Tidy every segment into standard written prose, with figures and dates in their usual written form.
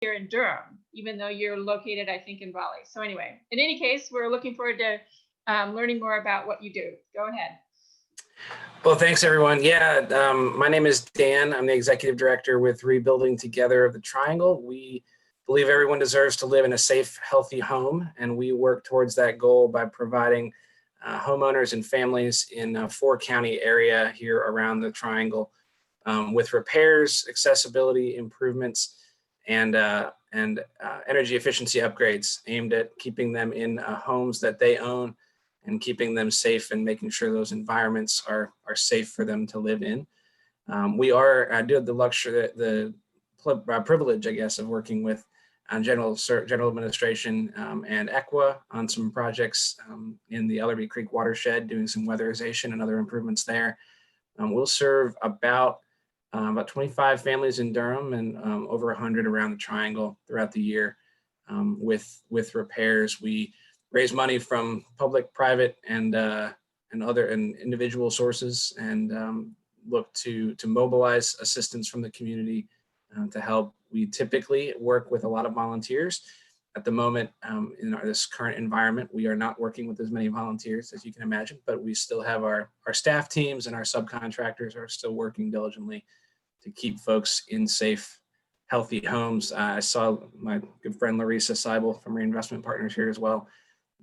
here in Durham, even though you're located, I think, in Raleigh. So anyway, in any case, we're looking forward to learning more about what you do. Go ahead. Well, thanks, everyone. Yeah, my name is Dan. I'm the executive director with Rebuilding Together of the Triangle. We believe everyone deserves to live in a safe, healthy home, and we work towards that goal by providing homeowners and families in a 4-county area here around the Triangle with repairs, accessibility improvements, and energy efficiency upgrades aimed at keeping them in homes that they own and keeping them safe and making sure those environments are safe for them to live in. We I do have the luxury, the privilege, I guess, of working with General Administration and EQA on some projects in the Ellerby Creek watershed, doing some weatherization and other improvements there. We'll serve about 25 families in Durham and over 100 around the Triangle throughout the year with repairs. We raise money from public, private, and other individual sources, and look to mobilize assistance from the community to help. We typically work with a lot of volunteers. At the moment, in this current environment, we are not working with as many volunteers as you can imagine, but we still have our staff teams, and our subcontractors are still working diligently to keep folks in safe, healthy homes. I saw my good friend Larissa Seibel from Reinvestment Partners here as well.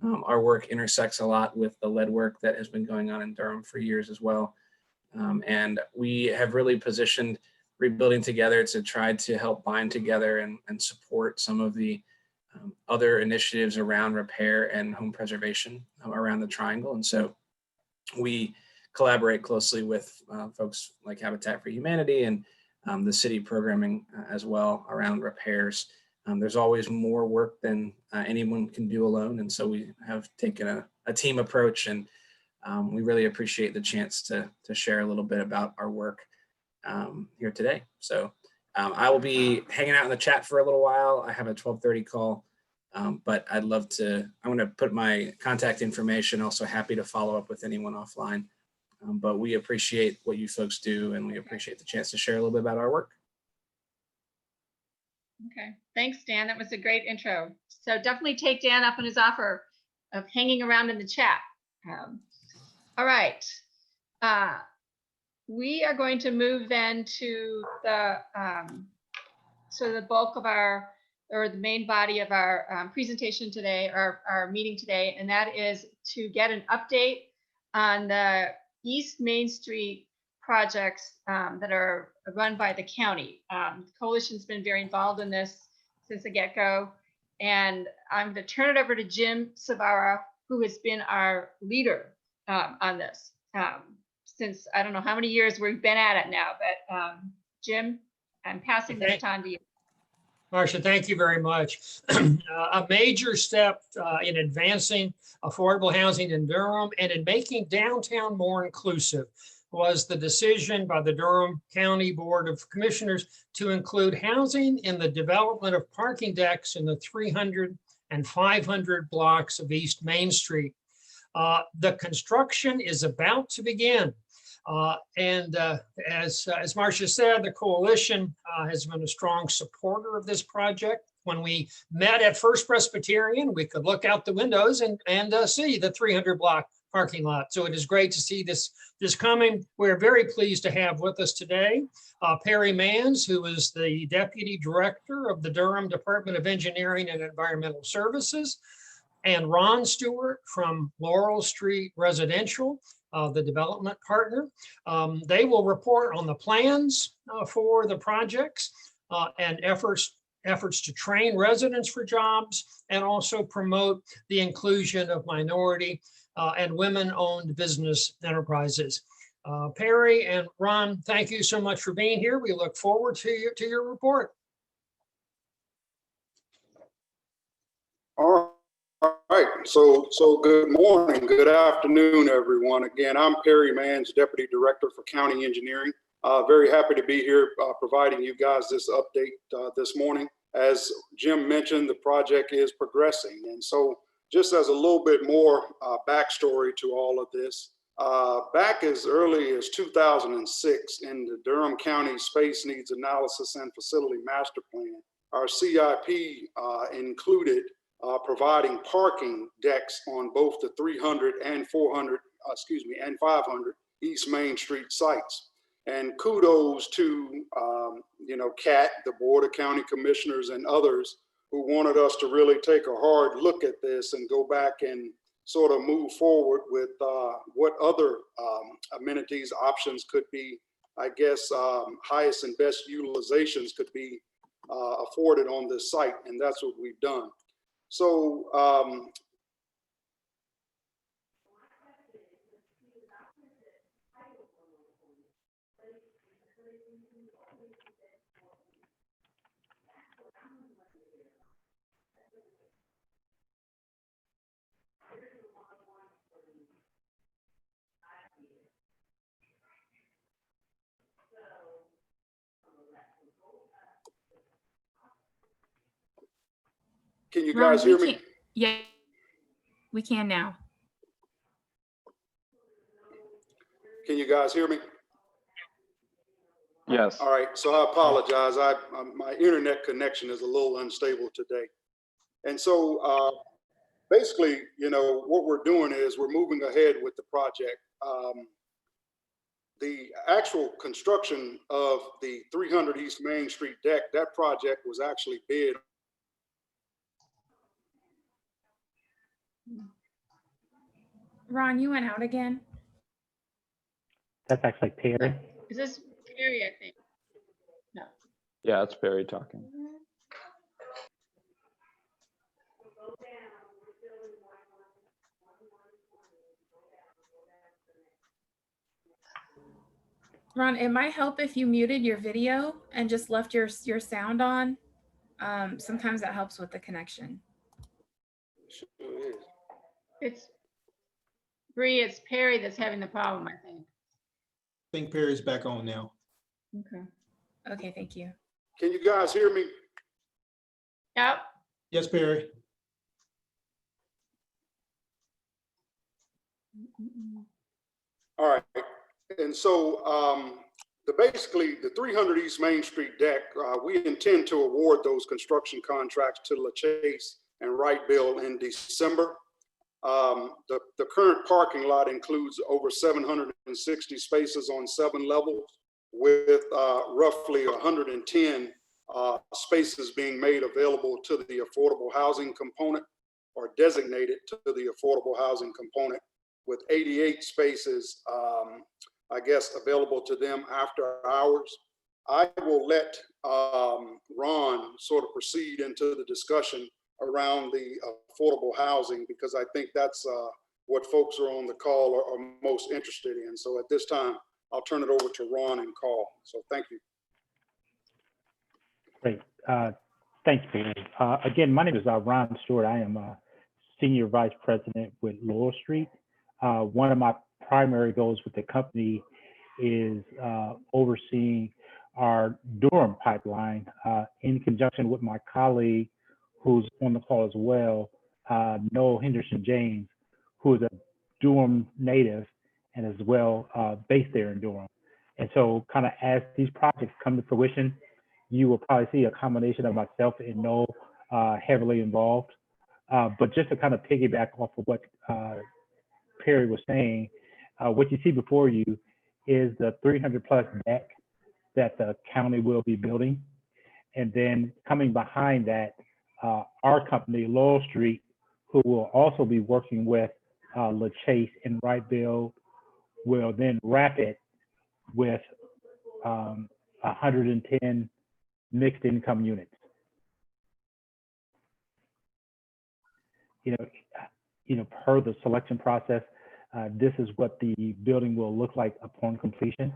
Our work intersects a lot with the lead work that has been going on in Durham for years as well. And we have really positioned Rebuilding Together to try to help bind together and support some of the other initiatives around repair and home preservation around the Triangle. And so we collaborate closely with folks like Habitat for Humanity and the city programming as well around repairs. There's always more work than anyone can do alone. And so we have taken a team approach, and we really appreciate the chance to share a little bit about our work here today. So I will be hanging out in the chat for a little while. I have a 12:30 call, but I'm going to put my contact information, also happy to follow up with anyone offline. But we appreciate what you folks do, and we appreciate the chance to share a little bit about our work. Okay, thanks, Dan. That was a great intro. So definitely take Dan up on his offer of hanging around in the chat. All right. We are going to move then to the the bulk of the main body of our presentation today, our meeting today, and that is to get an update on the East Main Street projects that are run by the county. The coalition's been very involved in this since the get-go, and I'm going to turn it over to Jim Savara, who has been our leader on this since I don't know how many years we've been at it now, but Jim, I'm passing this time to you. Marcia, thank you very much. A major step in advancing affordable housing in Durham and in making downtown more inclusive was the decision by the Durham County Board of Commissioners to include housing in the development of parking decks in the 300 and 500 blocks of East Main Street. The construction is about to begin. As Marcia said, the coalition has been a strong supporter of this project. When we met at First Presbyterian, we could look out the windows and see the 300 block parking lot. So it is great to see this coming. We're very pleased to have with us today Perry Manns, who is the Deputy Director of the Durham Department of Engineering and Environmental Services, and Ron Stewart from Laurel Street Residential, the development partner. They will report on the plans for the projects and efforts to train residents for jobs, and also promote the inclusion of minority and women-owned business enterprises. Perry and Ron, thank you so much for being here. We look forward to your report. All right, so good morning, good afternoon, everyone. Again, I'm Perry Manns, Deputy Director for County Engineering. Very happy to be here providing you guys this update this morning. As Jim mentioned, the project is progressing. And so just as a little bit more backstory to all of this, back as early as 2006 in the Durham County Space Needs Analysis and Facility Master Plan, our CIP included providing parking decks on both the 300 and 400, and 500 East Main Street sites. And kudos to, CAT, the Board of County Commissioners, and others who wanted us to really take a hard look at this and go back and sort of move forward with what other amenities options could be, I guess, highest and best utilizations could be afforded on this site. And that's what we've done. So can you Ron, guys hear we me? can't- Yeah, we can now. Can you guys hear me? Yes. All right, so I apologize. My internet connection is a little unstable today. And so basically, what we're doing is we're moving ahead with the project. The actual construction of the 300 East Main Street deck, that project was actually bid. Ron, you went out again. That's actually Perry. Is this Perry, I think? No. Yeah, it's Barry talking. Ron, it might help if you muted your video and just left your sound on. Sometimes that helps with the connection. Sure is. It's Bree, it's Perry that's having the problem, I think. I think Perry's back on now. Okay. Okay, thank you. Can you guys hear me? Yep. Yes, Perry. All right, and so basically the 300 East Main Street deck, we intend to award those construction contracts to LaChase and Wright Bill in December. The current parking lot includes over 760 spaces on 7 levels, with roughly 110 spaces being made available to the affordable housing component, or designated to the affordable housing component, with 88 spaces, I guess, available to them after hours. I will let Ron sort of proceed into the discussion around the affordable housing, because I think that's what folks are on the call are most interested in. So at this time, I'll turn it over to Ron and Carl. So thank you. Great. Thanks, Perry. Again, my name is Ron Stewart. I am a Senior Vice President with Laurel Street. One of my primary goals with the company is overseeing our Durham pipeline in conjunction with my colleague who's on the call as well, Noel Henderson James, who is a Durham native and as well based there in Durham. And so kind of as these projects come to fruition, you will probably see a combination of myself and Noel heavily involved. But just to kind of piggyback off of what Perry was saying, what you see before you is the 300+ deck that the county will be building. And then coming behind that, our company, Laurel Street, who will also be working with LaChase and Wright Bill, will then wrap it with 110 mixed income units. Per the selection process, this is what the building will look like upon completion.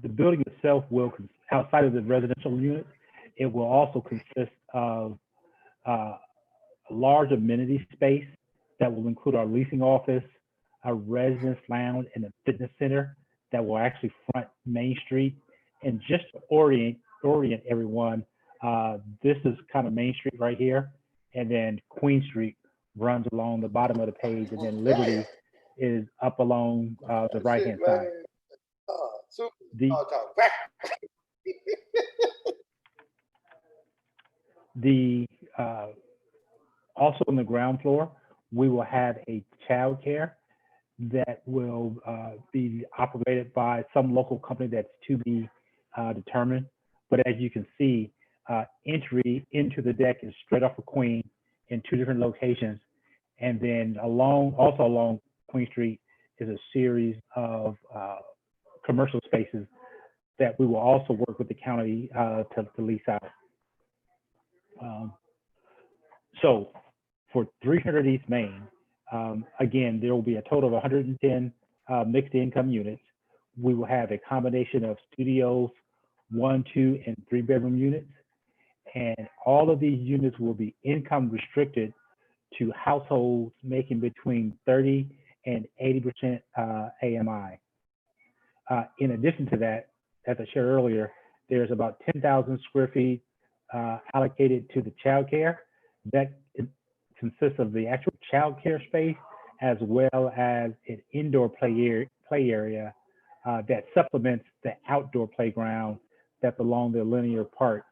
The building itself will, outside of the residential units, it will also consist of a large amenity space that will include our leasing office, a residence lounge, and a fitness center that will actually front Main Street. And just to orient everyone, this is kind of Main Street right here, and then Queen Street runs along the bottom of the page, and then Liberty is up along the right-hand side. The also on the ground floor, we will have a child care that will be operated by some local company that's to be determined. But as you can see, entry into the deck is straight off of Queen in 2 different locations. And then also along Queen Street is a series of commercial spaces that we will also work with the county to lease out. So for 300 East Main, again, there will be a total of 110 mixed income units. We will have a combination of studios, 1, 2, and 3 bedroom units. And all of these units will be income restricted to households making between 30 and 80% AMI. In addition to that, as I shared earlier, there's about 10,000 square feet allocated to the child care. That consists of the actual child care space as well as an indoor play area that supplements the outdoor playground that's along the linear park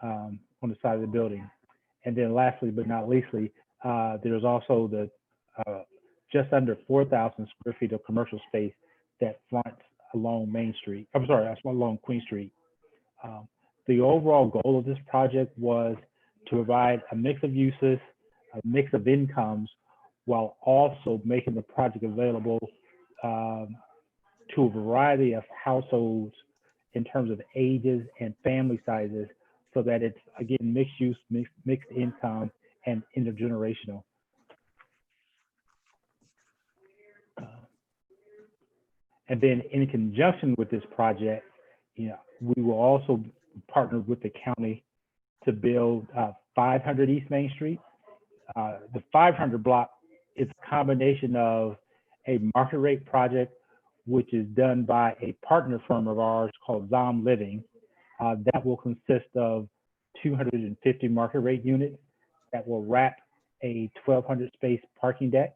on the side of the building. And then lastly, but not leastly, there's also the just under 4,000 square feet of commercial space that fronts along Main Street. I'm sorry, that's along Queen Street. The overall goal of this project was to provide a mix of uses, a mix of incomes, while also making the project available to a variety of households in terms of ages and family sizes, so that it's, again, mixed use, mixed income, and intergenerational. And then in conjunction with this project, we will also partner with the county to build 500 East Main Street. The 500 block is a combination of a market rate project, which is done by a partner firm of ours called Zom Living. That will consist of 250 market rate units that will wrap a 1,200 space parking deck.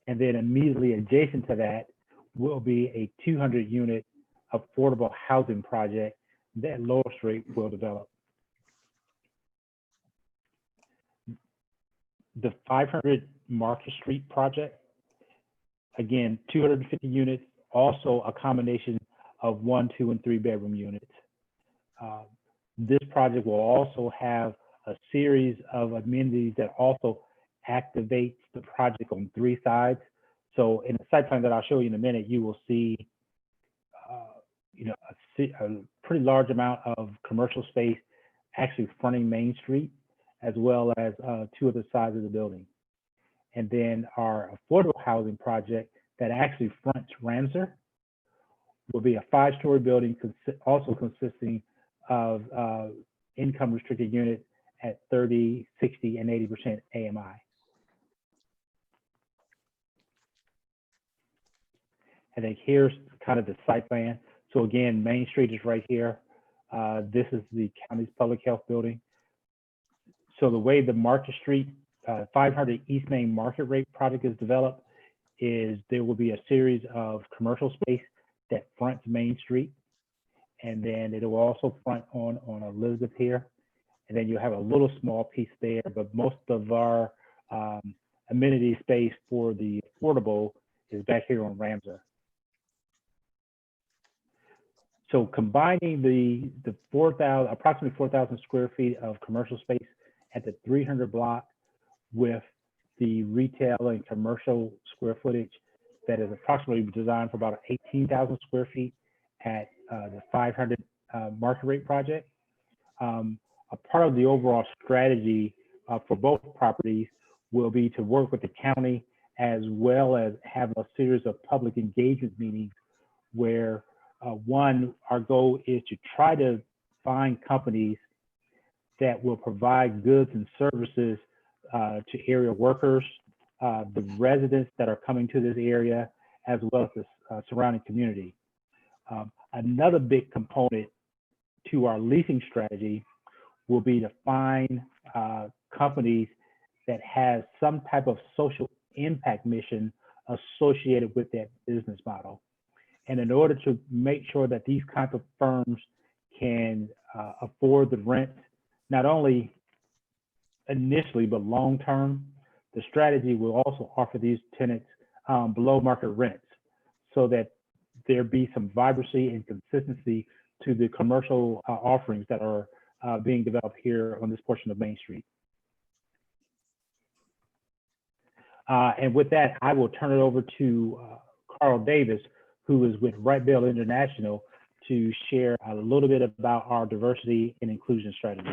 And then immediately adjacent to that will be a 200 unit affordable housing project that Lower Street will develop. The 500 Market Street project, again, 250 units, also a combination of 1, 2, and 3 bedroom units. This project will also have a series of amenities that also activates the project on 3 sides. So in the site plan that I'll show you in a minute, you will see a pretty large amount of commercial space actually fronting Main Street, as well as 2 other sides of the building. And then our affordable housing project that actually fronts Ramsar will be a 5-story building, also consisting of income restricted units at 30, 60, and 80% AMI. And then here's kind of the site plan. So again, Main Street is right here. This is the county's public health building. So the way the Market Street 500 East Main market rate project is developed is there will be a series of commercial space that fronts Main Street. And then it will also front on Elizabeth here. And then you'll have a little small piece there, but most of our amenity space for the affordable is back here on Ramsar. So combining the approximately 4,000 square feet of commercial space at the 300 block with the retail and commercial square footage that is approximately designed for about 18,000 square feet at the 500 market rate project. A part of the overall strategy for both properties will be to work with the county, as well as have a series of public engagement meetings where one, our goal is to try to find companies that will provide goods and services to area workers, the residents that are coming to this area, as well as the surrounding community. Another big component to our leasing strategy will be to find companies that have some type of social impact mission associated with that business model. And in order to make sure that these kinds of firms can afford the rent, not only initially, but long-term. The strategy will also offer these tenants below market rents so that there be some vibrancy and consistency to the commercial offerings that are being developed here on this portion of Main Street. And with that, I will turn it over to Carl Davis, who is with Right Bill International, to share a little bit about our diversity and inclusion strategy.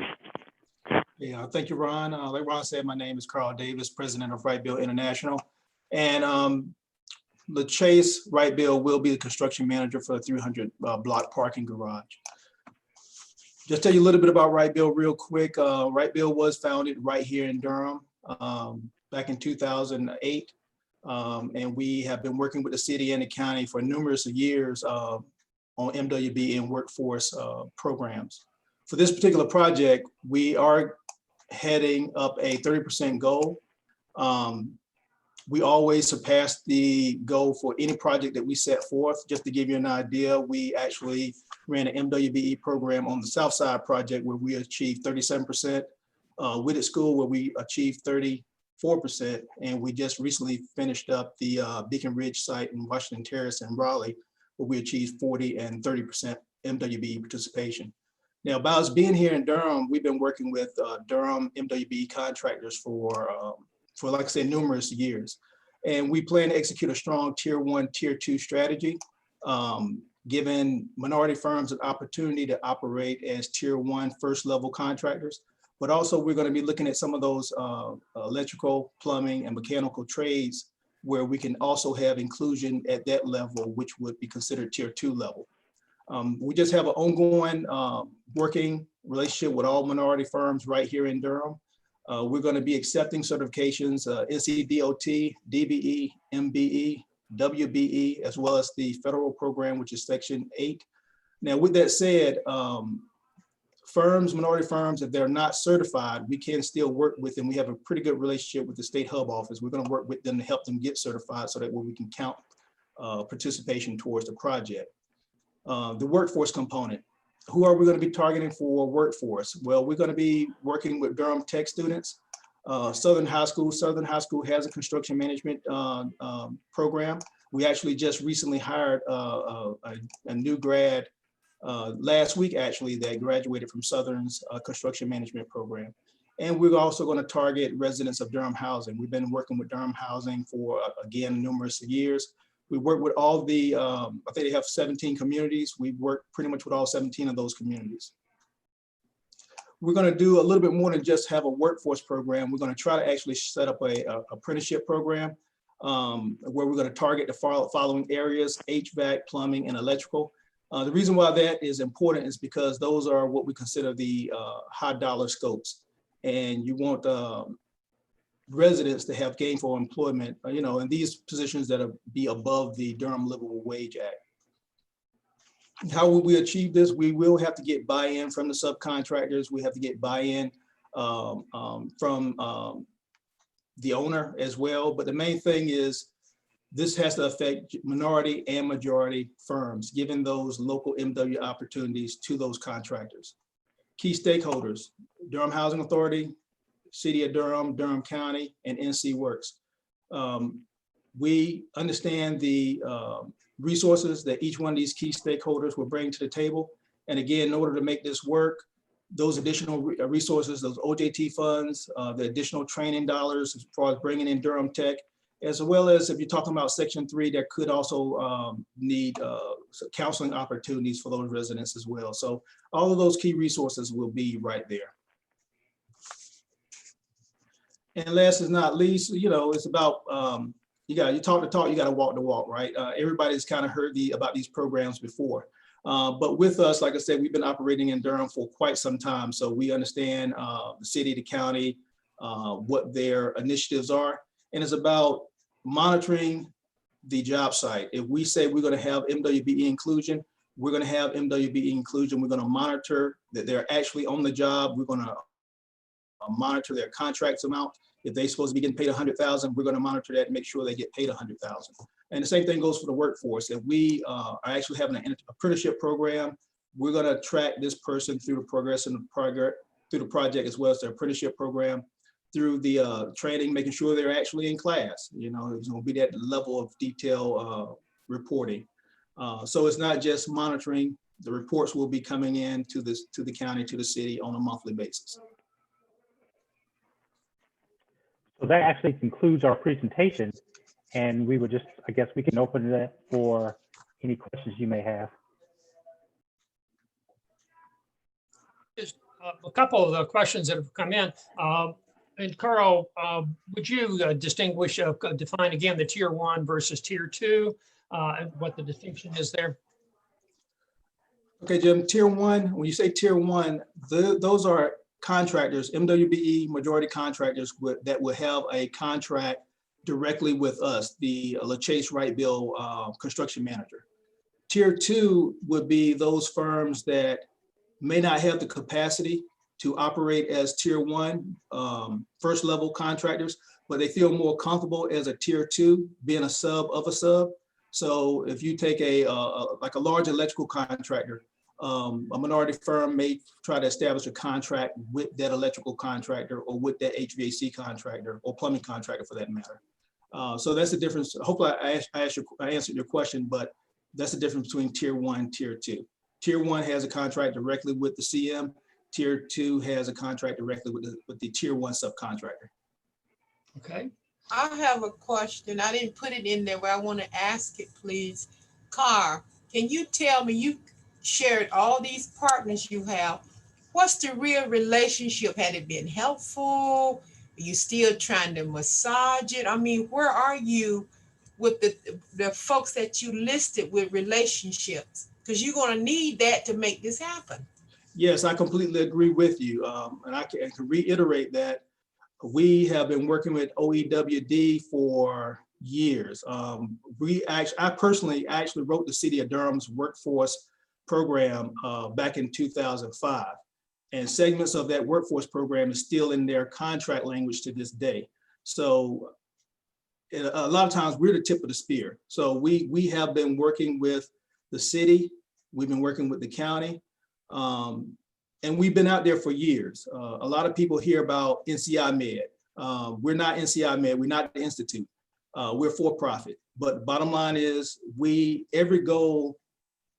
Yeah, thank you, Ron. Like Ron said, my name is Carl Davis, president of Right Bill International. And LaChase Right Bill will be the construction manager for the 300 block parking garage. Just tell you a little bit about Right Bill real quick. Right Bill was founded right here in Durham back in 2008. And we have been working with the city and the county for numerous years on MWB and workforce programs. For this particular project, we are heading up a 30% goal. We always surpass the goal for any project that we set forth. Just to give you an idea, we actually ran an MWBE program on the South Side project where we achieved 37%, Whitted School where we achieved 34%, and we just recently finished up the Beacon Ridge site in Washington Terrace in Raleigh where we achieved 40 and 30% MWBE participation. Now, by us being here in Durham, we've been working with Durham MWBE contractors for like I said, numerous years. And we plan to execute a strong tier 1, tier 2 strategy, giving minority firms an opportunity to operate as tier 1 first level contractors. But also we're going to be looking at some of those electrical, plumbing, and mechanical trades where we can also have inclusion at that level, which would be considered tier 2 level. We just have an ongoing working relationship with all minority firms right here in Durham. We're going to be accepting certifications, NCDOT, DBE, MBE, WBE, as well as the federal program, which is Section 8. Now, with that said, minority firms, if they're not certified, we can still work with them. We have a pretty good relationship with the State Hub Office. We're going to work with them to help them get certified so that we can count participation towards the project. The workforce component. Who are we going to be targeting for workforce? Well, we're going to be working with Durham Tech students. Southern High School has a construction management program. We actually just recently hired a new grad last week, actually, that graduated from Southern's construction management program. And we're also going to target residents of Durham Housing. We've been working with Durham Housing for, again, numerous years. We work with all the, I think they have 17 communities. We work pretty much with all 17 of those communities. We're going to do a little bit more than just have a workforce program. We're going to try to actually set up a apprenticeship program where we're going to target the following areas: HVAC, plumbing, and electrical. The reason why that is important is because those are what we consider the high dollar scopes. And you want residents to have gainful employment, in these positions that be above the Durham Livable Wage Act. How will we achieve this? We will have to get buy-in from the subcontractors. We have to get buy-in from the owner as well. But the main thing is this has to affect minority and majority firms, giving those local MW opportunities to those contractors. Key stakeholders: Durham Housing Authority, City of Durham, Durham County, and NC Works. We understand the resources that each one of these key stakeholders will bring to the table. And again, in order to make this work, those additional resources, those OJT funds, the additional training dollars as far as bringing in Durham Tech, as well as if you're talking about Section 3, that could also need counseling opportunities for those residents as well. So all of those key resources will be right there. And last but not least, it's about, you talk the talk, you got to walk the walk, right? Everybody's kind of heard about these programs before. But with us, like I said, we've been operating in Durham for quite some time. So we understand the city, the county, what their initiatives are. And it's about monitoring the job site. If we say we're going to have MWBE inclusion, we're going to have MWBE inclusion. We're going to monitor that they're actually on the job. We're going to monitor their contracts amount. If they're supposed to be getting paid $100,000, we're going to monitor that and make sure they get paid $100,000. And the same thing goes for the workforce. If we are actually having an apprenticeship program, we're going to track this person through the progress and through the project, as well as the apprenticeship program, through the training, making sure they're actually in class. You know, it's going to be that level of detail reporting. So it's not just monitoring. The reports will be coming in to the county, to the city on a monthly basis. So that actually concludes our presentation, and we would just, I guess we can open it up for any questions you may have. Just a couple of the questions that have come in. And Carl, would you distinguish, define again the tier 1 versus tier 2, and what the distinction is there? Okay, Jim, tier 1, when you say tier 1, those are contractors, MWBE majority contractors that will have a contract directly with us, the LaChase Wright Bill construction manager. Tier 2 would be those firms that may not have the capacity to operate as tier 1 first level contractors, but they feel more comfortable as a tier 2, being a sub of a sub. So if you take like a large electrical contractor, a minority firm may try to establish a contract with that electrical contractor or with that HVAC contractor or plumbing contractor for that matter. So that's the difference. Hopefully I answered your question, but that's the difference between tier 1 and tier 2. Tier 1 has a contract directly with the CM. Tier 2 has a contract directly with the tier 1 subcontractor. Okay. I have a question. I didn't put it in there, but I want to ask it, please. Carr, can you tell me, you shared all these partners you have. What's the real relationship? Had it been helpful? Are you still trying to massage it? I mean, where are you with the folks that you listed with relationships? Because you're going to need that to make this happen. Yes, I completely agree with you. And I can reiterate that we have been working with OEWD for years. I personally actually wrote the City of Durham's workforce program back in 2005. And segments of that workforce program is still in their contract language to this day. So a lot of times we're the tip of the spear. So we have been working with the city, we've been working with the county, and we've been out there for years. A lot of people hear about NCI Med. We're not NCI Med, we're not the Institute. We're for profit. But bottom line is every goal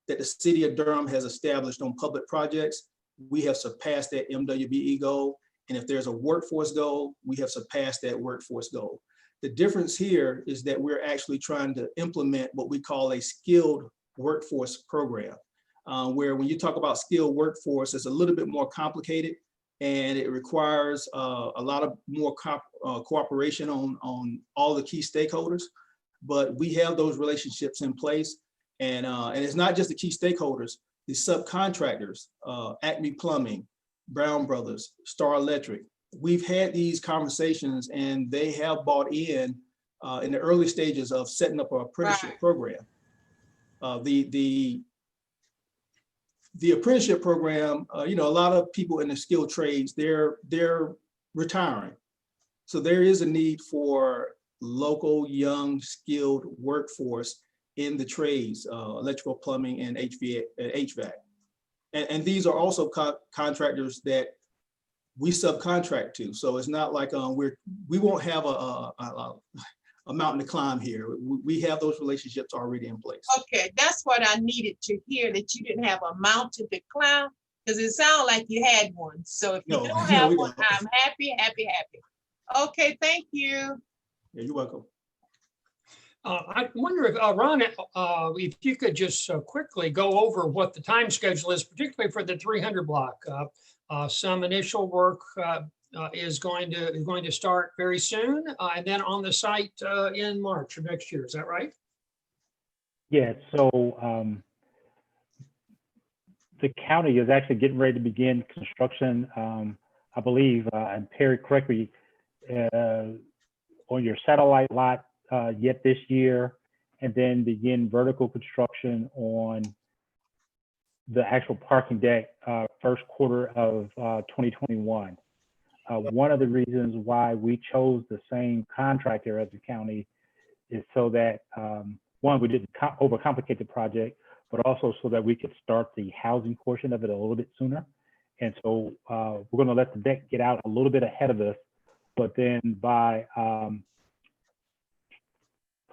that the City of Durham has established on public projects, we have surpassed that MWBE goal. And if there's a workforce goal, we have surpassed that workforce goal. The difference here is that we're actually trying to implement what we call a skilled workforce program, where when you talk about skilled workforce, it's a little bit more complicated and it requires a lot of more cooperation on all the key stakeholders. But we have those relationships in place. And it's not just the key stakeholders, the subcontractors, Acme Plumbing, Brown Brothers, Star Electric. We've had these conversations and they have bought in the early stages of setting up an apprenticeship program. The apprenticeship program, a lot of people in the skilled trades, they're retiring. So there is a need for local, young, skilled workforce in the trades, electrical, plumbing, and HVAC. And these are also contractors that we subcontract to. So it's not like we won't have a mountain to climb here. We have those relationships already in place. Okay, that's what I needed to hear, that you didn't have a mountain to climb, because it sounded like you had one. So if you don't have one, I'm happy. Okay, thank you. Yeah, you're welcome. I wonder if, Ron, if you could just quickly go over what the time schedule is, particularly for the 300 block. Some initial work is going to start very soon, and then on the site in March of next year. Is that right? Yeah. So the county is actually getting ready to begin construction. I believe, and Perry, correct me, on your satellite lot yet this year, and then begin vertical construction on the actual parking deck first quarter of 2021. One of the reasons why we chose the same contractor as the county is so that, one, we didn't overcomplicate the project, but also so that we could start the housing portion of it a little bit sooner. And so we're going to let the deck get out a little bit ahead of us, but then by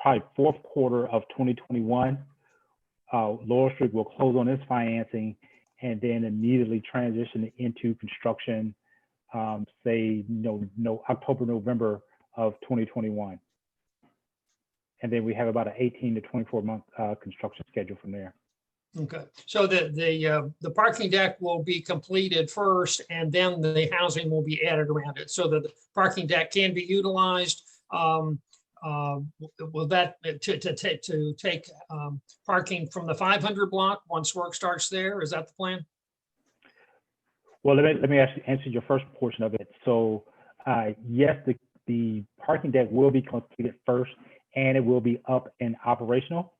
probably fourth quarter of 2021, Laurel Street will close on its financing and then immediately transition into construction, say October, November of 2021. And then we have about an 18 to 24 month construction schedule from there. Okay, so the parking deck will be completed first, and then the housing will be added around it, so that the parking deck can be utilized. Will that to take parking from the 500 block once work starts there? Is that the plan? Well, let me actually answer your first portion of it. So yes, the parking deck will be completed first, and it will be up and operational.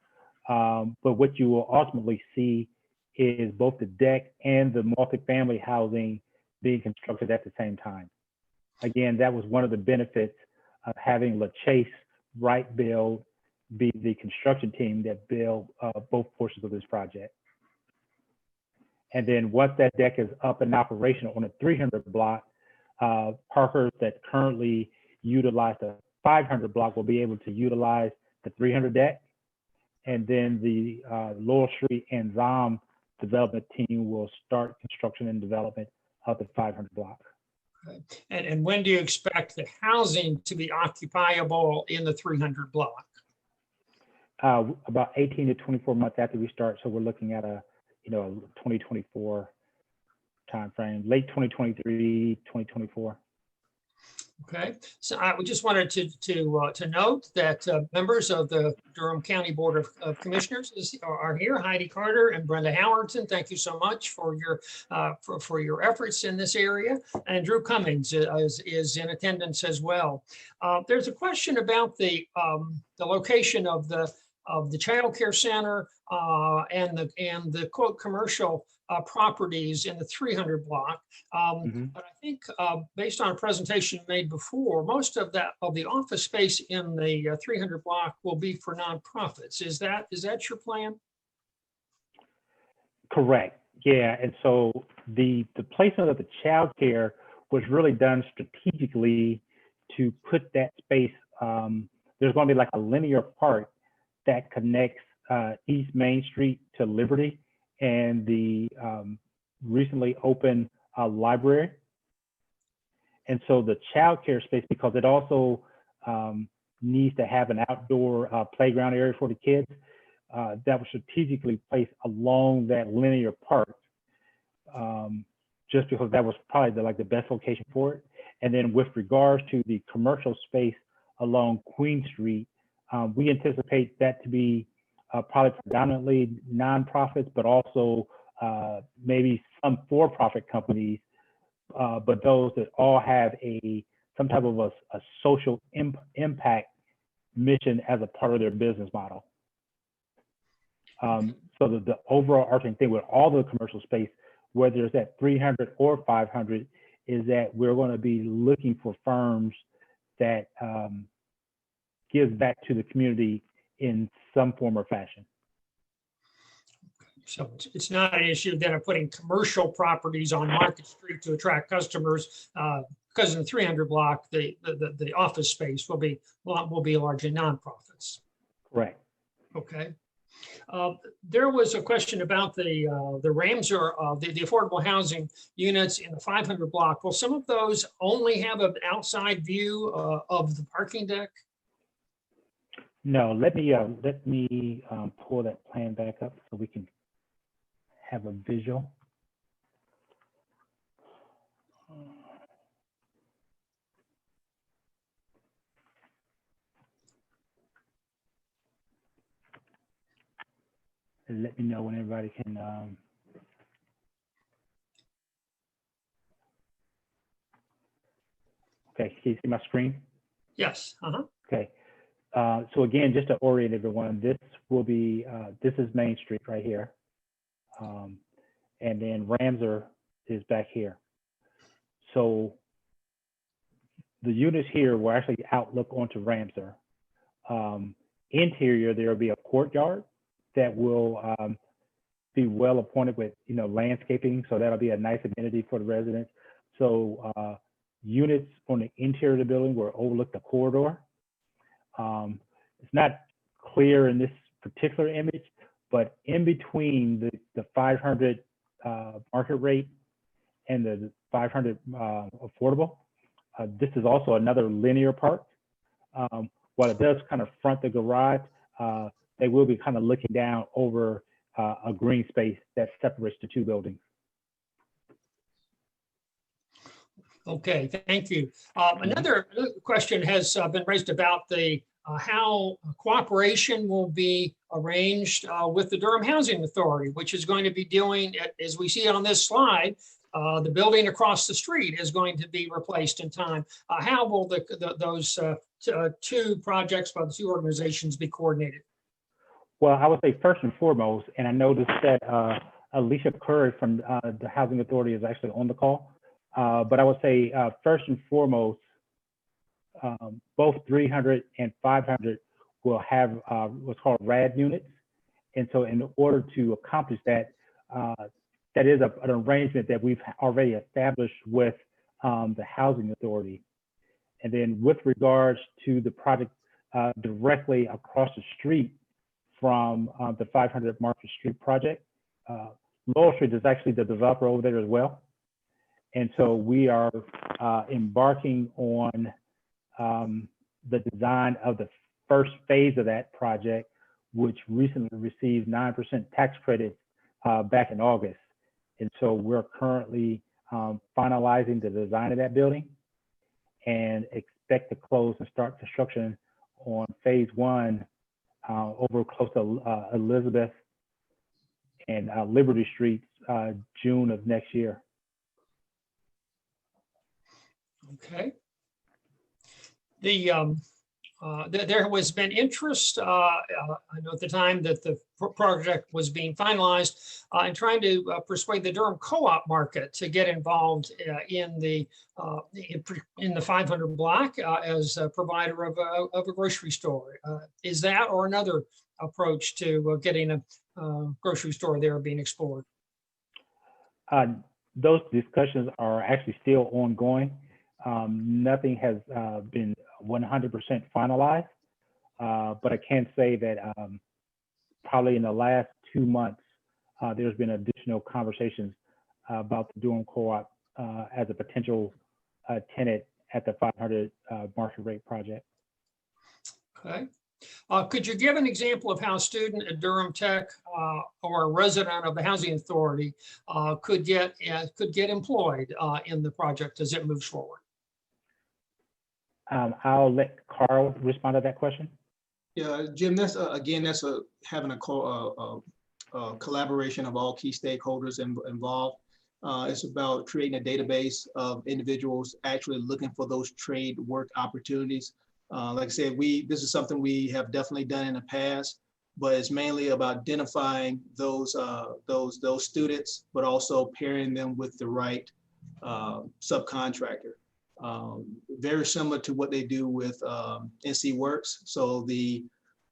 But what you will ultimately see is both the deck and the multifamily housing being constructed at the same time. Again, that was one of the benefits of having LaChase Wright Build be the construction team that built both portions of this project. And then once that deck is up and operational on a 300 block, parkers that currently utilize the 500 block will be able to utilize the 300 deck. And then the Laurel Street and ZOM development team will start construction and development of the 500 block. Okay. And when do you expect the housing to be occupiable in the 300 block? About 18 to 24 months after we start. So we're looking at a 2024 timeframe, late 2023, 2024. Okay, so I just wanted to note that members of the Durham County Board of Commissioners are here. Heidi Carter and Brenda Howerton, thank you so much for your efforts in this area. And Drew Cummings is in attendance as well. There's a question about the location of the child care center and the quote commercial properties in the 300 block. But I think based on a presentation made before, most of the office space in the 300 block will be for nonprofits. Is that your plan? Correct. Yeah, and so the placement of the child care was really done strategically to put that space. There's going to be like a linear park that connects East Main Street to Liberty and the recently opened library. And so the child care space, because it also needs to have an outdoor playground area for the kids, that was strategically placed along that linear park, just because that was probably the best location for it. And then with regards to the commercial space along Queen Street, we anticipate that to be probably predominantly nonprofits, but also maybe some for-profit companies, but those that all have some type of a social impact mission as a part of their business model. So the overall arching thing with all the commercial space, whether it's at 300 or 500, is that we're going to be looking for firms that give back to the community in some form or fashion. So it's not an issue then of putting commercial properties on Market Street to attract customers, because in the 300 block, the office space will be largely nonprofits. Right. Okay. There was a question about the Ramsar, the affordable housing units in the 500 block. Will some of those only have an outside view of the parking deck? No, let me pull that plan back up so we can have a visual. And let me know when everybody can. Okay, can you see my screen? Yes. Okay. So again, just to orient everyone, this will be, this is Main Street right here. And then Ramsar is back here. So the units here will actually outlook onto Ramsar. Interior, there will be a courtyard that will be well appointed with, landscaping. So that'll be a nice amenity for the residents. So units on the interior of the building will overlook the corridor. It's not clear in this particular image, but in between the 500 market rate and the 500 affordable, this is also another linear park. While it does kind of front the garage, they will be kind of looking down over a green space that separates the two buildings. Okay, thank you. Another question has been raised about the how cooperation will be arranged with the Durham Housing Authority, which is going to be doing, as we see on this slide, the building across the street is going to be replaced in time. How will those two projects by the two organizations be coordinated? Well, I would say first and foremost, and I noticed that Alicia Curry from the Housing Authority is actually on the call, but I would say first and foremost, both 300 and 500 will have what's called RAD units. And so in order to accomplish that, that is an arrangement that we've already established with the Housing Authority. And then with regards to the project directly across the street from the 500 Market Street project, Lowell Street is actually the developer over there as well. And so we are embarking on the design of the first phase of that project, which recently received 9% tax credit back in August. And so we're currently finalizing the design of that building and expect to close and start construction on phase one over close to Elizabeth and Liberty Streets, June of next year. Okay. There has been interest, I know at the time that the project was being finalized, in trying to persuade the Durham co-op market to get involved in the 500 block as a provider of a grocery store. Is that or another approach to getting a grocery store there being explored? Those discussions are actually still ongoing. Nothing has been 100% finalized, but I can say that probably in the last 2 months, there's been additional conversations about the Durham Co-op as a potential tenant at the 500 market rate project. Okay. Could you give an example of how a student at Durham Tech or a resident of the Housing Authority could get employed in the project as it moves forward? I'll let Carl respond to that question. Yeah, Jim, that's again, that's having a collaboration of all key stakeholders involved. It's about creating a database of individuals actually looking for those trade work opportunities. Like I said, this is something we have definitely done in the past, but it's mainly about identifying those students, but also pairing them with the right subcontractor. Very similar to what they do with NC Works. So the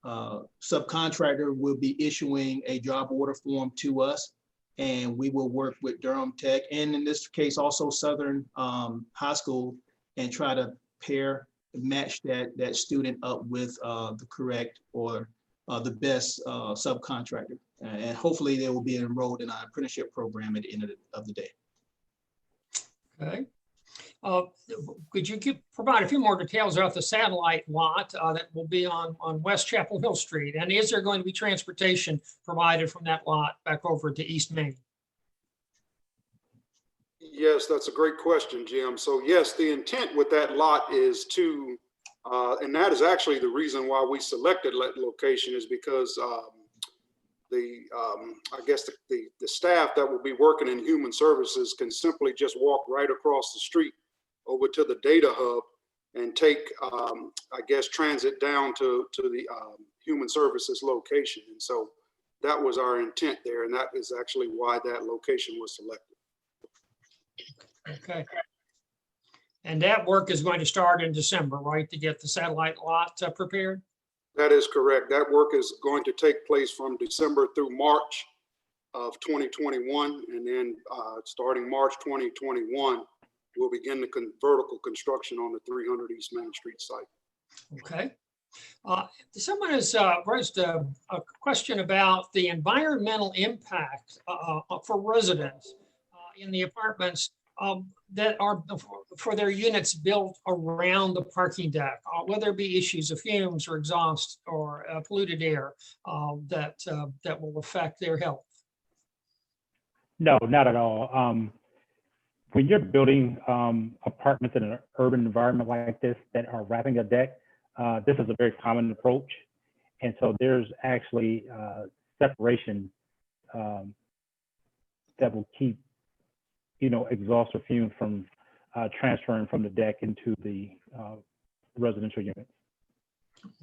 subcontractor will be issuing a job order form to us, and we will work with Durham Tech, and in this case also Southern High School, and try to match that student up with the correct or the best subcontractor. And hopefully they will be enrolled in our apprenticeship program at the end of the day. Okay. Could you provide a few more details about the satellite lot that will be on West Chapel Hill Street? And is there going to be transportation provided from that lot back over to East Main? Yes, that's a great question, Jim. So yes, the intent with that lot is to, and that is actually the reason why we selected that location, is because I guess the staff that will be working in human services can simply just walk right across the street over to the data hub and take, I guess, transit down to the human services location. And so that was our intent there. And that is actually why that location was selected. Okay. And that work is going to start in December, right, to get the satellite lot prepared? That is correct. That work is going to take place from December through March. of 2021. And then starting March 2021, we'll begin the vertical construction on the 300 East Main Street site. Okay. Someone has raised a question about the environmental impact for residents in the apartments that are for their units built around the parking deck. Will there be issues of fumes or exhaust or polluted air that will affect their health? No, not at all. When you're building apartments in an urban environment like this that are wrapping a deck, this is a very common approach. And so there's actually separation that will keep, exhaust or fumes from transferring from the deck into the residential units.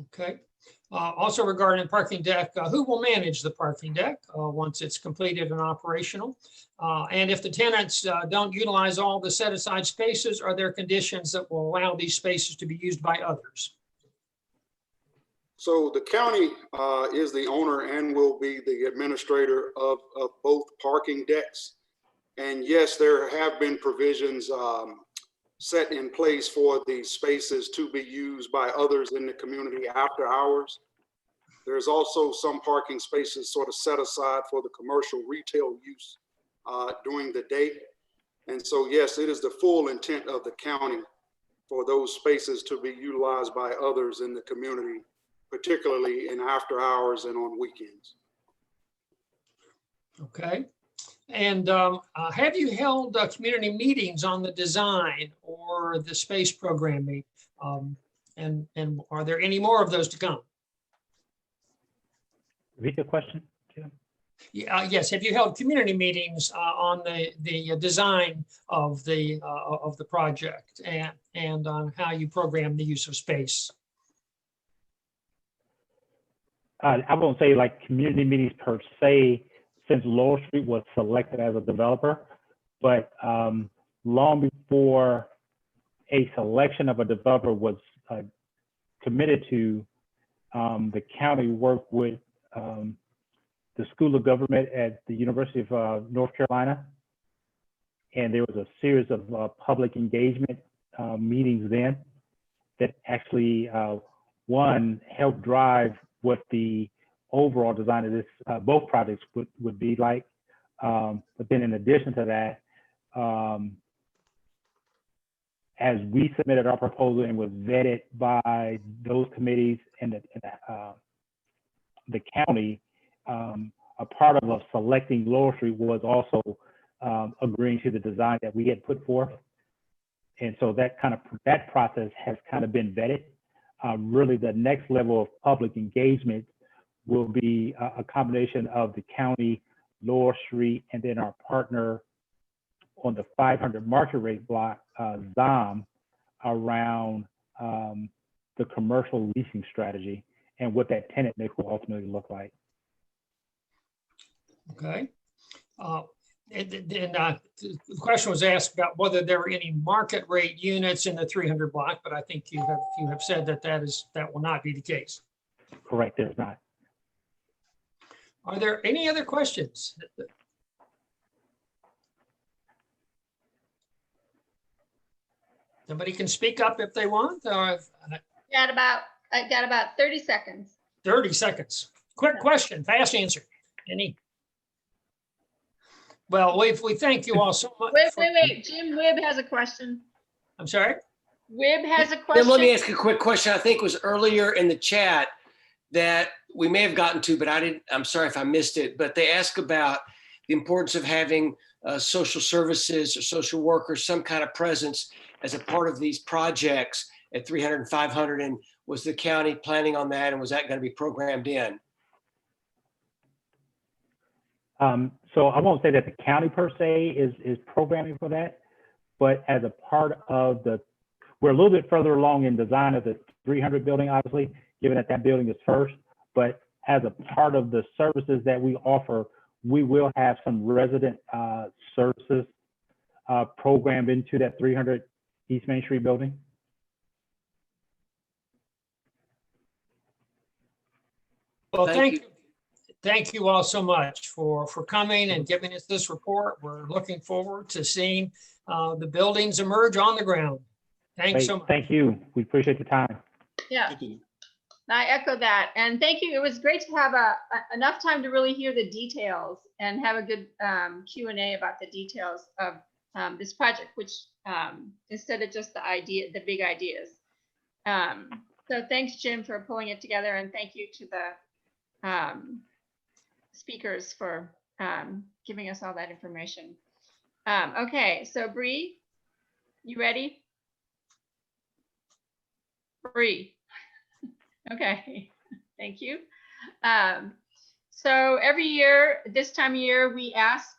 Okay. Also regarding the parking deck, who will manage the parking deck once it's completed and operational? And if the tenants don't utilize all the set aside spaces, are there conditions that will allow these spaces to be used by others? So the county is the owner and will be the administrator of both parking decks. And yes, there have been provisions set in place for these spaces to be used by others in the community after hours. There's also some parking spaces sort of set aside for the commercial retail use during the day. And so, yes, it is the full intent of the county for those spaces to be utilized by others in the community, particularly in after hours and on weekends. Okay. And have you held community meetings on the design or the space programming? And are there any more of those to come? Repeat the question, Jim. Yes. Have you held community meetings on the design of the project and on how you program the use of space? I won't say like community meetings per se, since Laurel Street was selected as a developer, but long before a selection of a developer was committed to, the county worked with the School of Government at the University of North Carolina. And there was a series of public engagement meetings then that actually, one, helped drive what the overall design of this, both projects would be like. But then in addition to that, as we submitted our proposal and was vetted by those committees and the county, a part of us selecting Laurel Street was also agreeing to the design that we had put forth. And so that process has kind of been vetted. Really the next level of public engagement will be a combination of the county, Laurel Street, and then our partner on the 500 market rate block, ZOM, around the commercial leasing strategy and what that tenant mix will ultimately look like. Okay. The question was asked about whether there were any market rate units in the 300 block, but I think you have said that will not be the case. Correct, there's not. Are there any other questions? Somebody can speak up if they want. I got about 30 seconds. 30 seconds. Quick question, fast answer. Any? Well, we thank you all so much. Wait. Jim Wibb has a question. I'm sorry? Wibb has a question. Then let me ask a quick question. I think it was earlier in the chat that we may have gotten to, but I'm sorry if I missed it, but they asked about the importance of having social services or social workers, some kind of presence as a part of these projects at 300 and 500. And was the county planning on that? And was that going to be programmed in? So I won't say that the county per se is programming for that, but as a part of we're a little bit further along in design of the 300 building, obviously, given that building is first, but as a part of the services that we offer, we will have some resident services programmed into that 300 East Main Street building. Well, thank you all so much for coming and giving us this report. We're looking forward to seeing the buildings emerge on the ground. Thanks Great. so much. Thank you. We appreciate the time. Yeah, Thank you. I echo that. And thank you. It was great to have enough time to really hear the details and have a good Q&A about the details of this project, which instead of just the big ideas. So thanks, Jim, for pulling it together, and thank you to the speakers for giving us all that information. Okay, so Bree, you ready? Bree. Okay, thank you. So every year, this time of year, we ask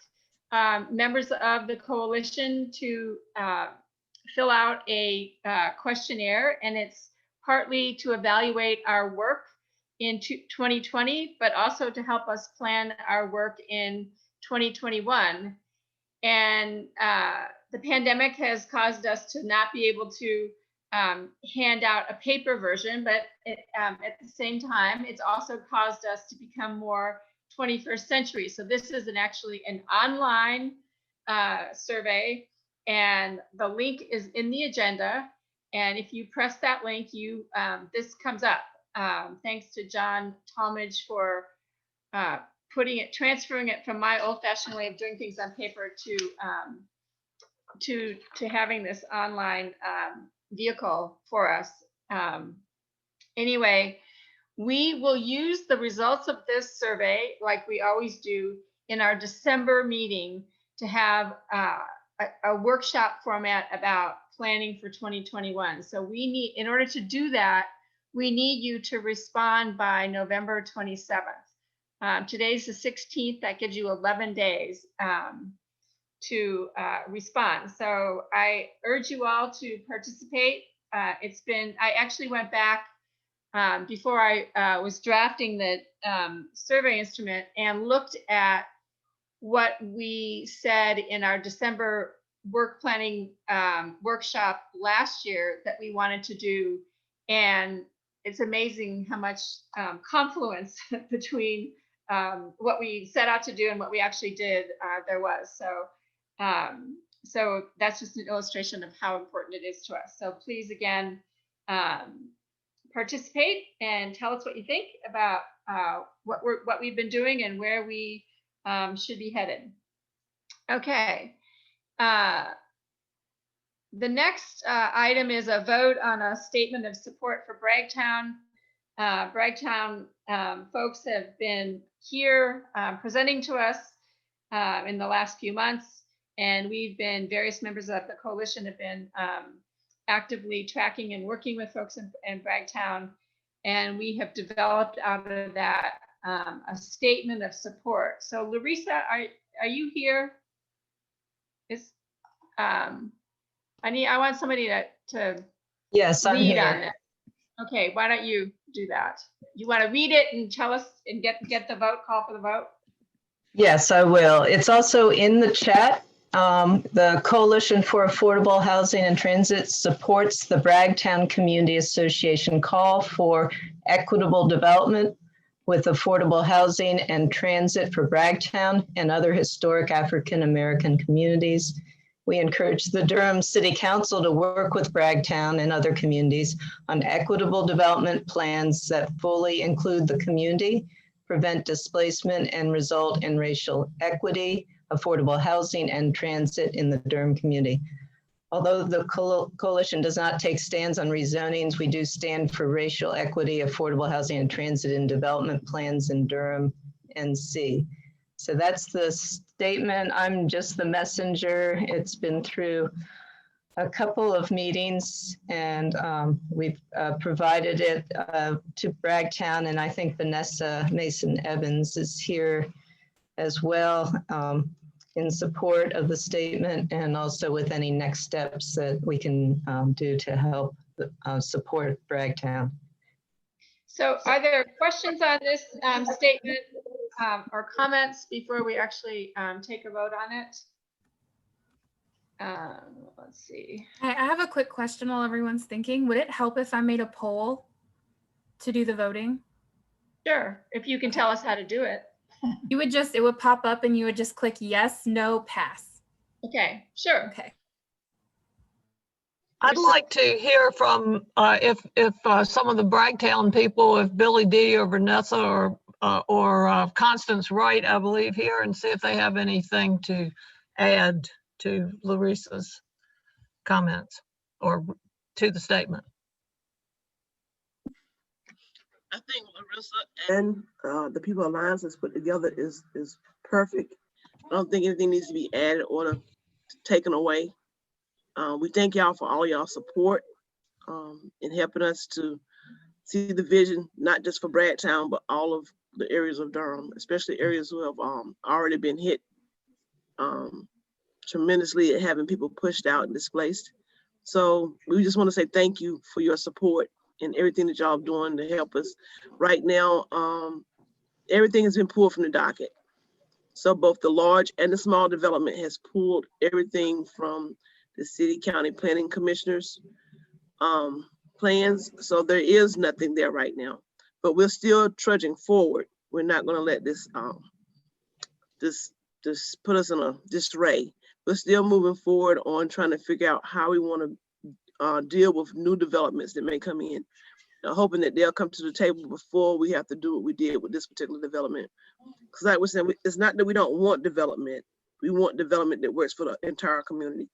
members of the coalition to fill out a questionnaire, and it's partly to evaluate our work in 2020, but also to help us plan our work in 2021. And the pandemic has caused us to not be able to hand out a paper version, but at the same time, it's also caused us to become more 21st century. So this is actually an online survey, and the link is in the agenda. And if you press that link, this comes up. Thanks to John Talmadge for transferring it from my old-fashioned way of doing things on paper to having this online vehicle for us. Anyway, we will use the results of this survey, like we always do, in our December meeting to have a workshop format about planning for 2021. So we need, in order to do that, we need you to respond by November 27th. Today's the 16th. That gives you 11 days to respond. So I urge you all to participate. I actually went back before I was drafting the survey instrument and looked at what we said in our December work planning workshop last year that we wanted to do. And it's amazing how much confluence between what we set out to do and what we actually did there was. So that's just an illustration of how important it is to us. So please, again, participate and tell us what you think about what we've been doing and where we should be headed. Okay. The next item is a vote on a statement of support for Bragtown. Bragtown folks have been here presenting to us in the last few months, and various members of the coalition have been actively tracking and working with folks in Bragtown, and we have developed out of that a statement of support. So Larissa, are you here? I want somebody to Yes, I'm lead on here. this. Okay, why don't you do that? You want to read it and tell us and get the vote, call for the vote? Yes, I will. It's also in the chat. The Coalition for Affordable Housing and Transit supports the Bragtown Community Association call for equitable development with affordable housing and transit for Bragtown and other historic African American communities. We encourage the Durham City Council to work with Bragtown and other communities on equitable development plans that fully include the community, prevent displacement, and result in racial equity, affordable housing, and transit in the Durham community. Although the coalition does not take stands on rezonings, we do stand for racial equity, affordable housing, and transit in development plans in Durham NC. So that's the statement. I'm just the messenger. It's been through a couple of meetings, and we've provided it to Bragtown, and I think Vanessa Mason-Evans is here as well in support of the statement, and also with any next steps that we can do to help support Bragtown. So are there questions on this statement or comments before we actually take a vote on it? Let's see. I have a quick question while everyone's thinking. Would it help if I made a poll to do the voting? Sure, if you can tell us how to do it. it would pop up and you would just click yes, no, pass. Okay, sure. Okay. I'd like to hear from if some of the Bragtown people, if Billy D or Vanessa or Constance Wright, I believe, here, and see if they have anything to add to Larissa's comments or to the statement. I think Larissa and the People Alliance has put together is perfect. I don't think anything needs to be added or taken away. We thank y'all for all y'all support in helping us to see the vision, not just for Bragtown, but all of the areas of Durham, especially areas who have already been hit tremendously at having people pushed out and displaced. So we just want to say thank you for your support and everything that y'all doing to help us. Right now, everything has been pulled from the docket. So both the large and the small development has pulled everything from the city county planning commissioners plans. So there is nothing there right now, but we're still trudging forward. We're not going to let this put us in a disarray. We're still moving forward on trying to figure out how we want to deal with new developments that may come in, hoping that they'll come to the table before we have to do what we did with this particular development. Because like we're saying, it's not that we don't want development. We want development that works for the entire community,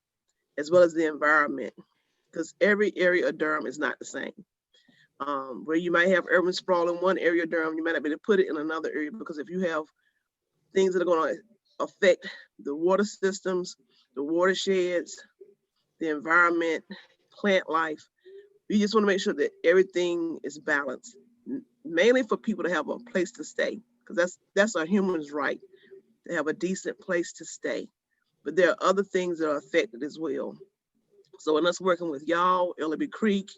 as well as the environment, because every area of Durham is not the same. Where you might have urban sprawl in one area of Durham, you might not be able to put it in another area, because if you have things that are going to affect the water systems, the watersheds, the environment, plant life, we just want to make sure that everything is balanced, mainly for people to have a place to stay, because that's a human's right, to have a decent place to stay. But there are other things that are affected as well. So in us working with y'all, LB Creek,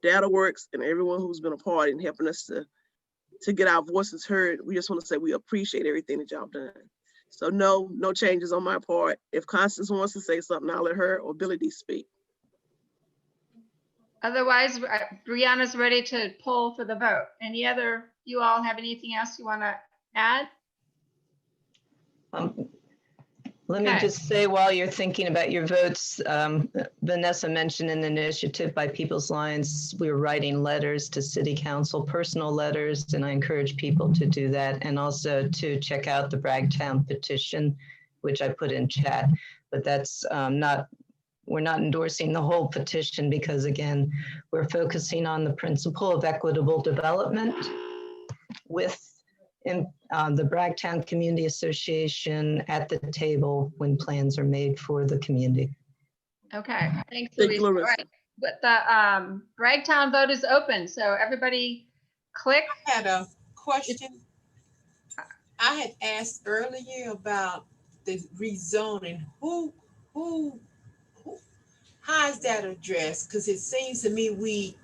DataWorks, and everyone who's been a part in helping us to get our voices heard, we just want to say we appreciate everything that y'all done. So no changes on my part. If Constance wants to say something, I'll let her or Billy D speak. Otherwise, Brianna's ready to poll for the vote. You all have anything else you want to add? Let me just say, while you're thinking about your votes, Vanessa mentioned an initiative by People's Alliance. We're writing letters to City Council, personal letters, and I encourage people to do that, and also to check out the Bragtown petition, which I put in chat. But that's we're not endorsing the whole petition because, again, we're focusing on the principle of equitable development with the Bragtown Community Association at the table when plans are made for the community. Okay, thanks, Louise. All right, but the Bragtown vote is open, so everybody click. I had a question. I had asked earlier about the rezoning. How is that addressed? Because it seems to me we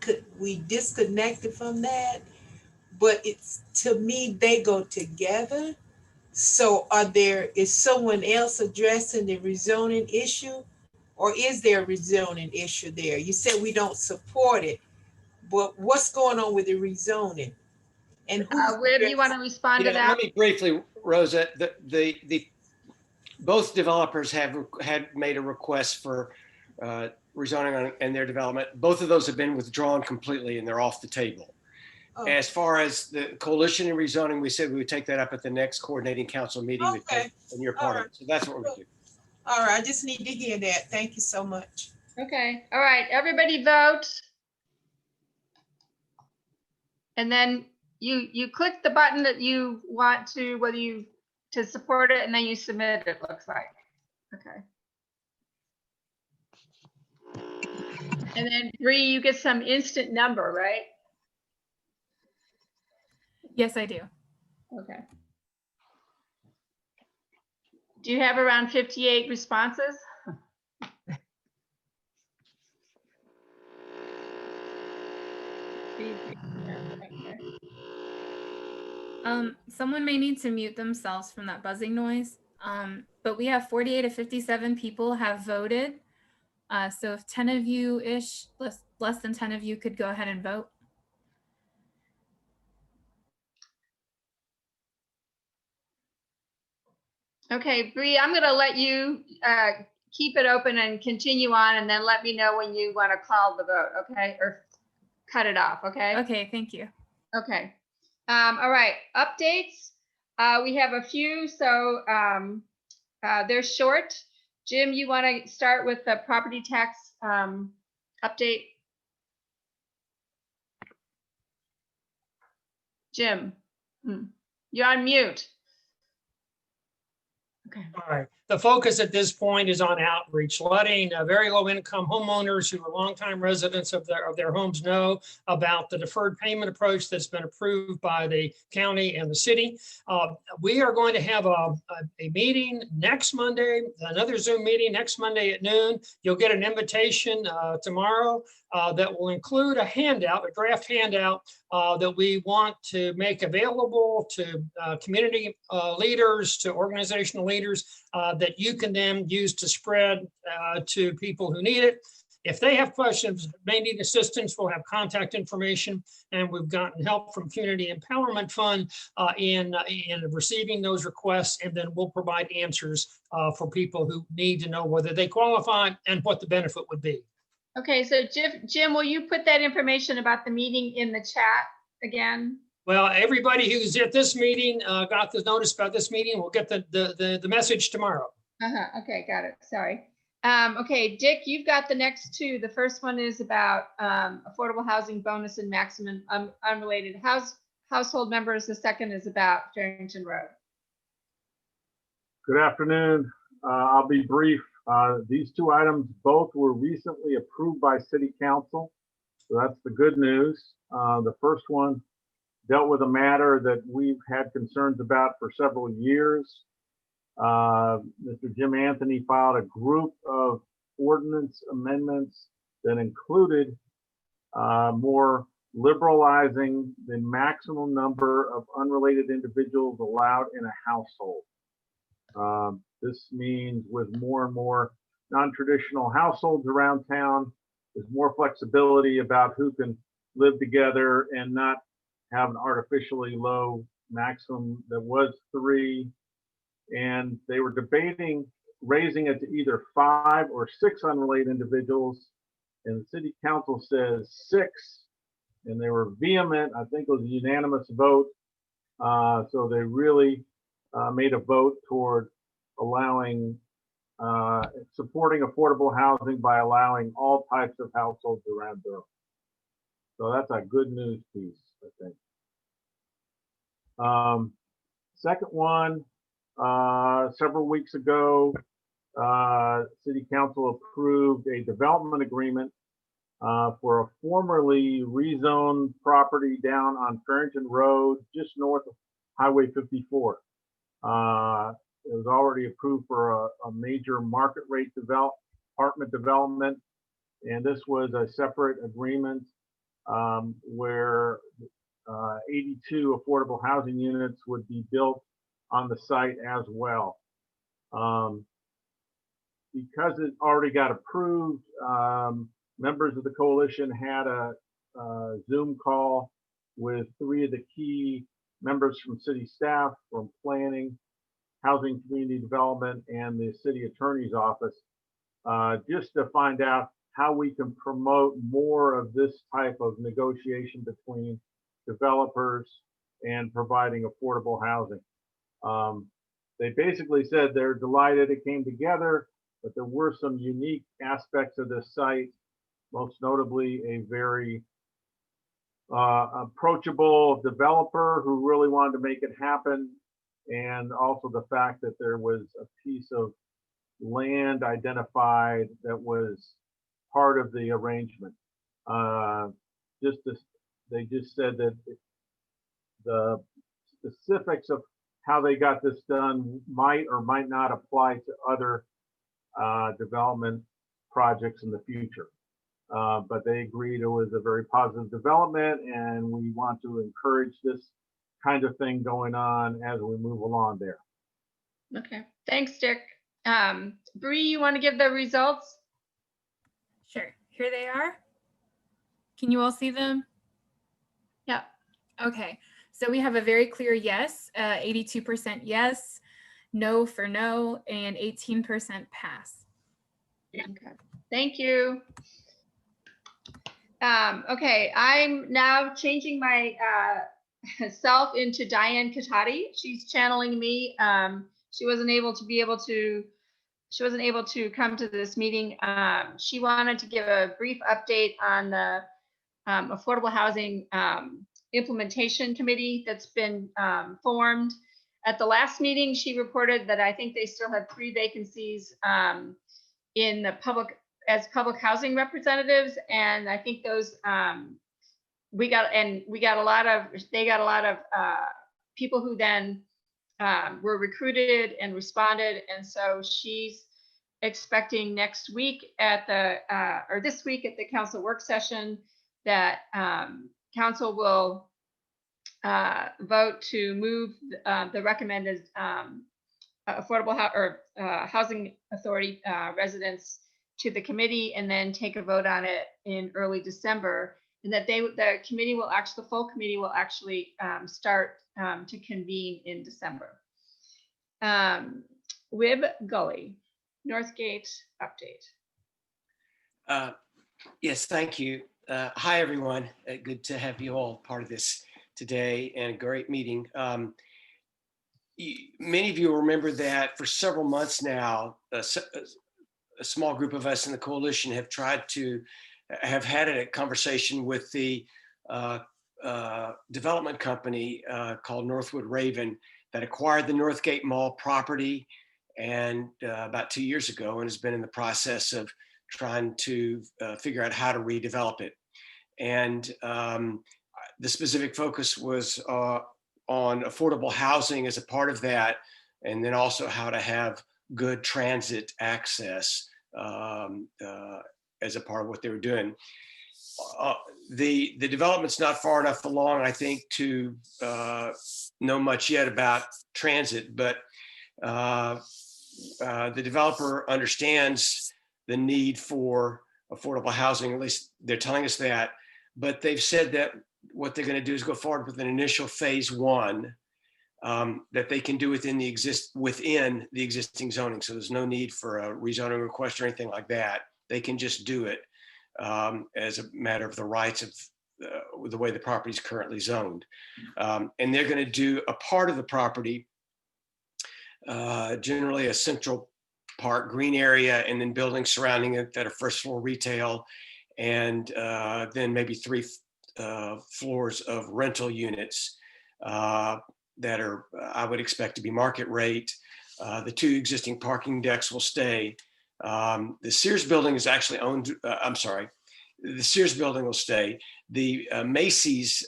disconnected from that. But to me, they go together. So is someone else addressing the rezoning issue, or is there a rezoning issue there? You said we don't support it, but what's going on with the rezoning? And where do you want to respond to that? Let me briefly, Rosa, both developers had made a request for rezoning in their development. Both of those have been withdrawn completely and they're off the table. Oh. As far as the coalition and rezoning, we said we would take that up at the next coordinating council meeting. Okay. And you're part of it. So that's what we're going to do. All right. I just need to hear that. Thank you so much. Okay. All right. Everybody vote. And then you click the button that you want to, to support it, and then you submit it, looks like. Okay. And then Bree, you get some instant number, right? Yes, I do. Okay. Do you have around 58 responses? Someone may need to mute themselves from that buzzing noise. But we have 48 of 57 people have voted. So if 10 of you-ish, less than 10 of you could go ahead and vote. Okay, Bree, I'm gonna let you keep it open and continue on, and then let me know when you want to call the vote, okay? Or cut it off, okay? Okay, thank you. Okay. All right, updates. We have a few, so they're short. Jim, you want to start with the property tax update? Jim, you're on mute. Okay. All right. The focus at this point is on outreach, letting very low income homeowners who are longtime residents of their homes know about the deferred payment approach that's been approved by the county and the city. We are going to have a meeting next Monday, another Zoom meeting next Monday at noon. You'll get an invitation tomorrow that will include a handout, a draft handout that we want to make available to community leaders, to organizational leaders, that you can then use to spread to people who need it. If they have questions, may need assistance, we'll have contact information, and we've gotten help from Community Empowerment Fund in receiving those requests, and then we'll provide answers for people who need to know whether they qualify and what the benefit would be. Okay, so Jim, will you put that information about the meeting in the chat again? Well, everybody who's at this meeting got the notice about this meeting. We'll get the message tomorrow. Okay, got it. Sorry. Okay, Dick, you've got the next two. The first one is about affordable housing bonus and maximum unrelated household members. The second is about Farrington Road. Good afternoon. I'll be brief. These two items both were recently approved by City Council, so that's the good news. The first one dealt with a matter that we've had concerns about for several years. Mr. Jim Anthony filed a group of ordinance amendments that included more liberalizing the maximum number of unrelated individuals allowed in a household. This means with more and more non-traditional households around town, there's more flexibility about who can live together and not have an artificially low maximum that was 3. And they were debating raising it to either 5 or 6 unrelated individuals. And the City Council says 6. And they were vehement. I think it was a unanimous vote. So they really made a vote toward allowing, supporting affordable housing by allowing all types of households around Durham. So that's a good news piece, I think. Second one, several weeks ago, City Council approved a development agreement for a formerly rezoned property down on Farrington Road, just north of Highway 54. It was already approved for a major market rate apartment development, and this was a separate agreement where 82 affordable housing units would be built on the site as well. Because it already got approved, members of the coalition had a Zoom call with 3 of the key members from city staff, from planning, housing, community development, and the city attorney's office, just to find out how we can promote more of this type of negotiation between developers and providing affordable housing. They basically said they're delighted it came together, but there were some unique aspects of this site, most notably a very approachable developer who really wanted to make it happen, and also the fact that there was a piece of land identified that was part of the arrangement. They just said that the specifics of how they got this done might or might not apply to other development projects in the future. But they agreed it was a very positive development, and we want to encourage this kind of thing going on as we move along there. Okay, thanks, Dick. Bree, you want to give the results? Sure, here they are. Can you all see them? Yeah. Okay, so we have a very clear yes, 82% yes, no for no, and 18% pass. Okay, thank you. Okay, I'm now changing my self into Diane Katati. She's channeling me. She wasn't able to come to this meeting. She wanted to give a brief update on the affordable housing implementation committee that's been formed. At the last meeting, she reported that I think they still have 3 vacancies in the public public housing representatives, and I think those they got a lot of people who then were recruited and responded, and so she's expecting next week at the or this week at the council work session that council will vote to move the recommended affordable housing authority residents to the committee, and then take a vote on it in early December, and that the full committee will actually start to convene in December. Wib Gully, Northgate update. Yes, thank you. Hi, everyone. Good to have you all part of this today, and a great meeting. Many of you will remember that for several months now, a small group of us in the coalition have had a conversation with the development company called Northwood Raven that acquired the Northgate Mall property and about 2 years ago, and has been in the process of trying to figure out how to redevelop it. And the specific focus was on affordable housing as a part of that, and then also how to have good transit access as a part of what they were doing. The development's not far enough along, I think, to know much yet about transit, but the developer understands the need for affordable housing. At least they're telling us that, but they've said that what they're going to do is go forward with an initial phase 1 that they can do within the existing zoning. So there's no need for a rezoning request or anything like that. They can just do it as a matter of the rights of the way the property is currently zoned. And they're going to do a part of the property, generally a central park green area, and then buildings surrounding it that are first floor retail, and then maybe 3 floors of rental units that are, I would expect to be market rate. The 2 existing parking decks will stay. The Sears building is actually owned, the Sears building will stay. The Macy's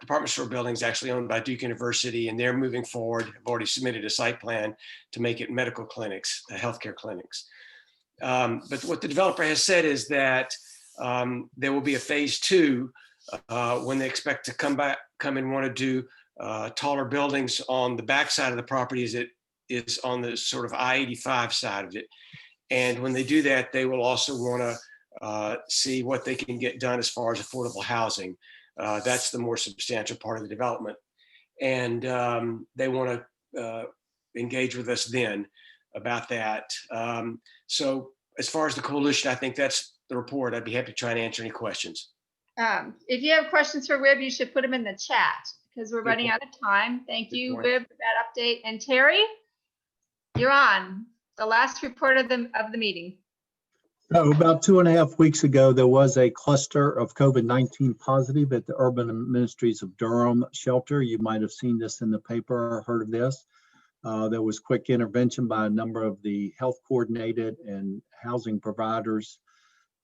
department store building is actually owned by Duke University, and they're moving forward. Have already submitted a site plan to make it medical clinics, healthcare clinics. But what the developer has said is that there will be a phase 2 when they expect to come and want to do taller buildings on the back side of the property as it is on the sort of I-85 side of it. And when they do that, they will also want to see what they can get done as far as affordable housing. That's the more substantial part of the development. And they want to engage with us then about that. So as far as the coalition, I think that's the report. I'd be happy to try and answer any questions. If you have questions for Wib, you should put them in the chat because we're running out of time. Thank you, Wib, for that update. And Terry, you're on. The last report of the meeting. Oh, about 2.5 weeks ago, there was a cluster of COVID-19 positive at the Urban Ministries of Durham shelter. You might have seen this in the paper or heard of this. There was quick intervention by a number of the health coordinated and housing providers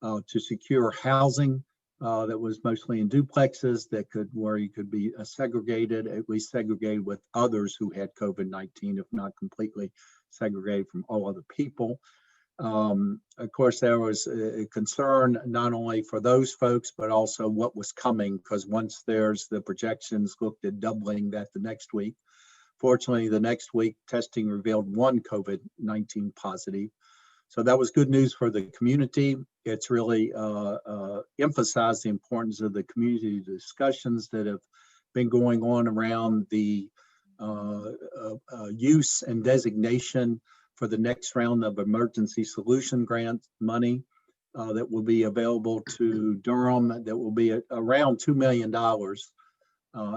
to secure housing that was mostly in duplexes where you could be segregated, at least segregated with others who had COVID-19, if not completely segregated from all other people. Of course, there was a concern not only for those folks, but also what was coming, because once there's the projections looked at doubling that the next week. Fortunately, the next week, testing revealed 1 COVID-19 positive. So that was good news for the community. It's really emphasized the importance of the community discussions that have been going on around the use and designation for the next round of emergency solution grant money that will be available to Durham. That will be around $2 million,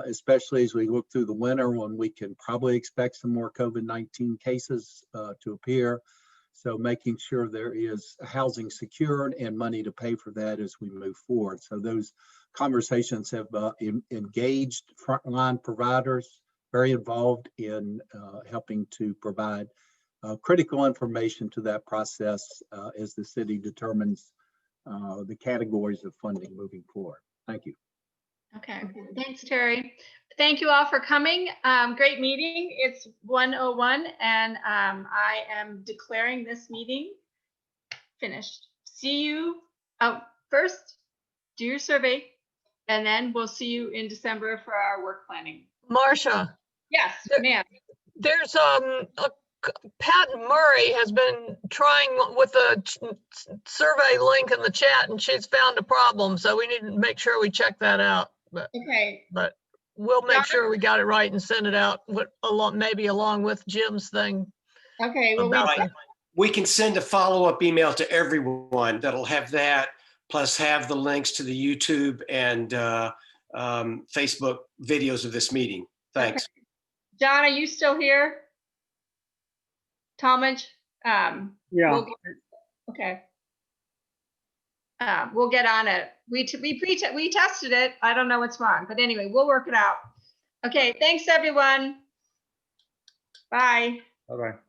especially as we look through the winter when we can probably expect some more COVID-19 cases to appear. So making sure there is housing secured and money to pay for that as we move forward. So those conversations have engaged frontline providers, very involved in helping to provide critical information to that process as the city determines the categories of funding moving forward. Thank you. Okay, thanks, Terry. Thank you all for coming. Great meeting. It's 1:01 and I am declaring this meeting finished. See you. Oh, first, do your survey and then we'll see you in December for our work planning. Marcia. Yes, ma'am. There's Pat Murray has been trying with the survey link in the chat and she's found a problem. So we need to make sure we check that out. But, okay. But we'll make sure we got it right and send it out maybe along with Jim's thing. Okay. Well, we can send a follow-up email to everyone that'll have that, plus have the links to the YouTube and Facebook videos of this meeting. Thanks. Okay. John, are you still here? Talmadge? Yeah. Okay. We'll get on it. We tested it. I don't know what's wrong, but anyway, we'll work it out. Okay. Thanks, everyone. Bye. Bye-bye.